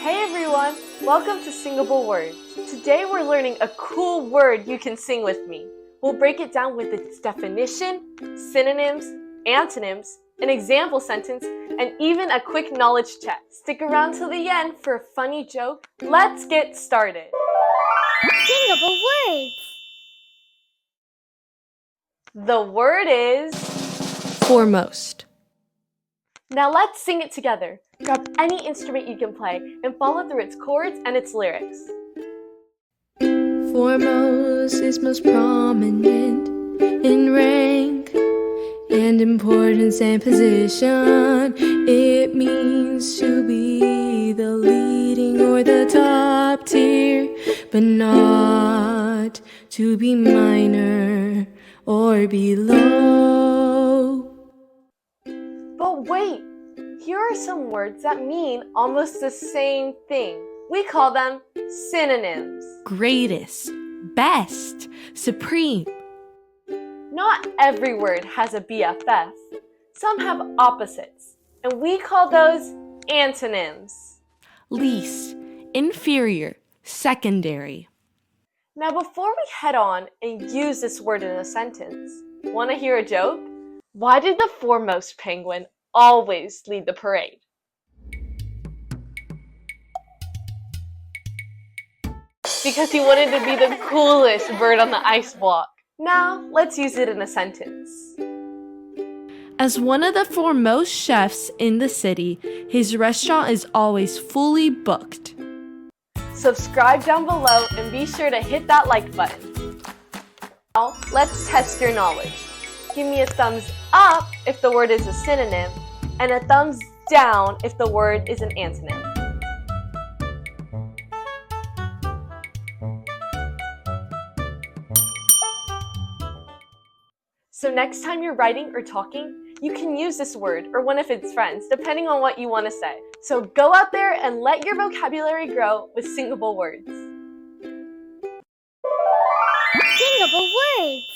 Hey everyone, welcome to Singable Words. Today we're learning a cool word you can sing with me. We'll break it down with its definition, synonyms, antonyms, an example sentence, and even a quick knowledge check. Stick around till the end for a funny joke. Let's get started. Singable Words. The word is foremost. Now let's sing it together. Grab any instrument you can play and follow through its chords and its lyrics. Foremost is most prominent in rank and importance and position. It means to be the leading or the top tier, but not to be minor or below. But wait, here are some words that mean almost the same thing. We call them synonyms. Greatest, best, supreme. Not every word has a BFF. Some have opposites, and we call those antonyms. Least, inferior, secondary. Now before we head on and use this word in a sentence, want to hear a joke? Why did the foremost penguin always lead the parade? Because he wanted to be the coolest bird on the ice block. Now, let's use it in a sentence. As one of the foremost chefs in the city, his restaurant is always fully booked. Subscribe down below and be sure to hit that like button. Now, let's test your knowledge. Give me a thumbs up if the word is a synonym, and a thumbs down if the word is an antonym. So next time you're writing or talking, you can use this word or one of its friends, depending on what you want to say. So go out there and let your vocabulary grow with Singable Words. Singable Words.